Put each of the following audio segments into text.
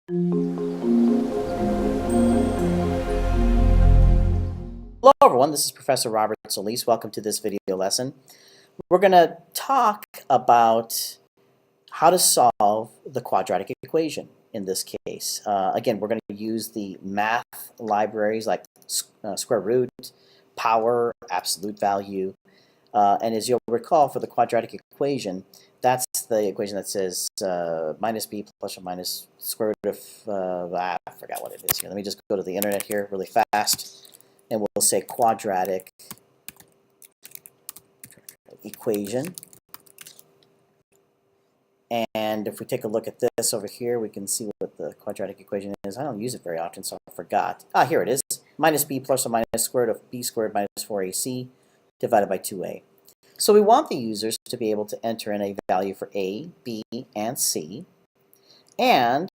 Hello everyone, this is Professor Robert Solis. Welcome to this video lesson. We're going to talk about how to solve the quadratic equation in this case. Again, we're going to use the math libraries like square root, power, absolute value. And as you'll recall, for the quadratic equation, that's the equation that says minus b plus or minus square root of, I forgot what it is here. Let me just go to the internet here really fast. And we'll say quadratic equation. And if we take a look at this over here, we can see what the quadratic equation is. I don't use it very often, so I forgot. Here it is. Minus b plus or minus square root of b squared minus 4ac divided by 2a. So we want the users to be able to enter in a value for a, b, and c. And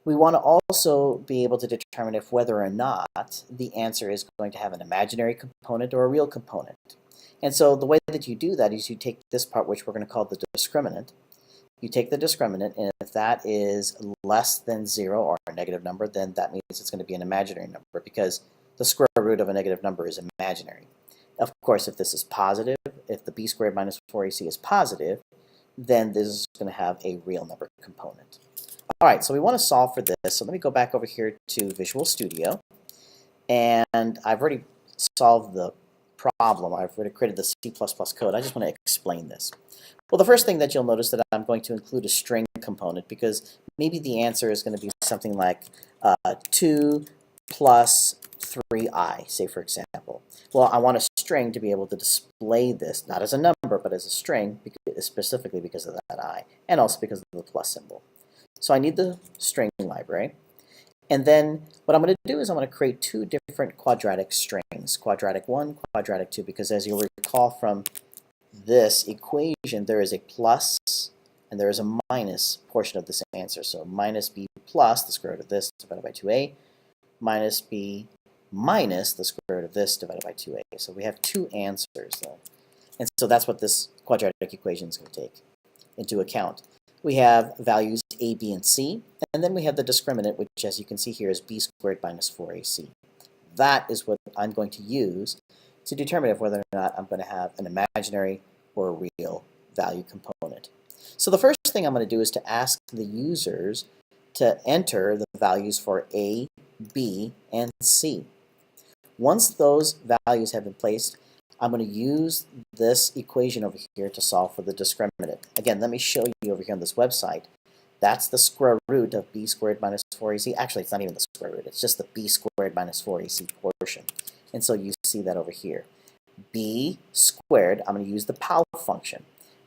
we want to also be able to determine if whether or not the answer is going to have an imaginary component or a real component. And so the way that you do that is you take this part, which we're going to call the discriminant. You take the discriminant, and if that is less than 0 or a negative number, then that means it's going to be an imaginary number because the square root of a negative number is imaginary. Of course, if this is positive, if the b squared minus 4ac is positive, then this is going to have a real number component. All right, so we want to solve for this. So let me go back over here to Visual Studio. And I've already solved the problem. I've already created the C++ code. I just want to explain this. Well, the first thing that you'll notice that I'm going to include a string component because maybe the answer is going to be something like 2 plus 3i, say for example. Well, I want a string to be able to display this, not as a number, but as a string, specifically because of that I, and also because of the plus symbol. So I need the string library. And then what I'm going to do is I'm going to create two different quadratic strings, quadratic 1, quadratic 2, because as you'll recall from this equation, there is a plus and there is a minus portion of this answer. So minus b plus the square root of this divided by 2a, minus b minus the square root of this divided by 2a. So we have two answers though. And so that's what this quadratic equation is going to take into account. We have values a, b, and c, and then we have the discriminant, which as you can see here is b squared minus 4ac. That is what I'm going to use to determine if whether or not I'm going to have an imaginary or a real value component. So the first thing I'm going to do is to ask the users to enter the values for a, b, and c. Once those values have been placed, I'm going to use this equation over here to solve for the discriminant. Again, let me show you over here on this website. That's the square root of b squared minus 4ac. Actually, it's not even the square root. It's just the b squared minus 4ac portion. And so you see that over here. b squared, I'm going to use the power function.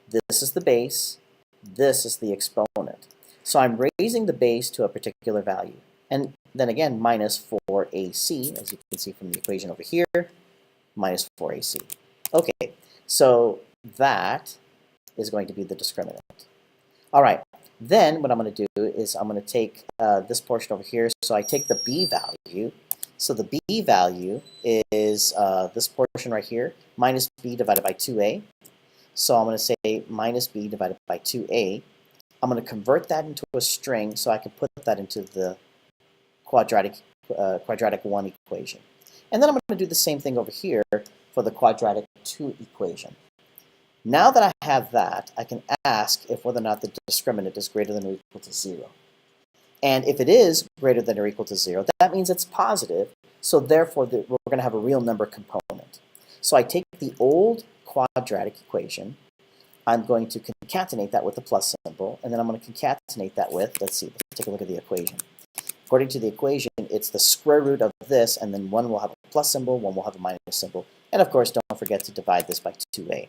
This is the base. This is the exponent. So I'm raising the base to a particular value. And then again, minus 4ac, as you can see from the equation over here, minus 4ac. Okay, so that is going to be the discriminant. All right, then what I'm going to do is I'm going to take this portion over here. So I take the b value. So the b value is this portion right here, minus b divided by 2a. So I'm going to say minus b divided by 2a. I'm going to convert that into a string so I can put that into the quadratic 1 equation. And then I'm going to do the same thing over here for the quadratic 2 equation. Now that I have that, I can ask if whether or not the discriminant is greater than or equal to 0. And if it is greater than or equal to 0, that means it's positive, so therefore we're going to have a real number component. So I take the old quadratic equation, I'm going to concatenate that with the plus symbol, and then I'm going to concatenate that with, let's take a look at the equation. According to the equation, it's the square root of this, and then one will have a plus symbol, one will have a minus symbol. And of course, don't forget to divide this by 2a.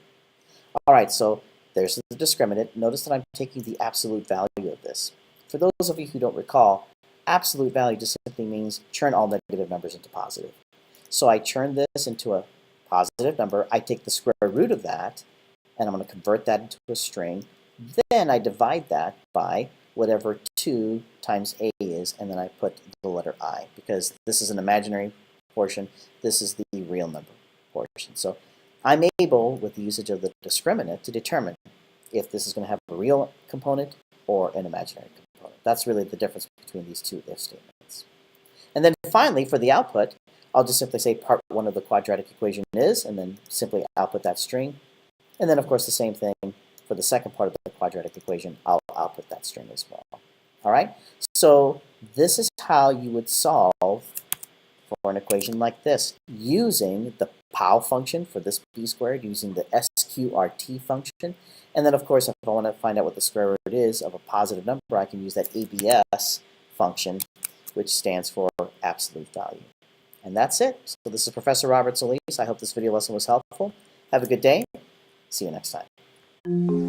All right, so there's the discriminant. Notice that I'm taking the absolute value of this. For those of you who don't recall, absolute value just simply means turn all negative numbers into positive. So I turn this into a positive number. I take the square root of that, and I'm going to convert that into a string. Then I divide that by whatever 2 times a is, and then I put the letter I, because this is an imaginary portion, this is the real number portion. So I'm able, with the usage of the discriminant, to determine if this is going to have a real component or an imaginary component. that's really the difference between these two if statements. And then finally, for the output, I'll just simply say part 1 of the quadratic equation is, and then simply output that string. And then, of course, the same thing for the second part of the quadratic equation, I'll output that string as well. All right? So this is how you would solve for an equation like this, using the POW function for this b squared, using the SQRT function. And then, of course, if I want to find out what the square root is of a positive number, I can use that ABS function, which stands for absolute value. And that's it. So this is Professor Robert Solis. I hope this video lesson was helpful. Have a good day. See you next time.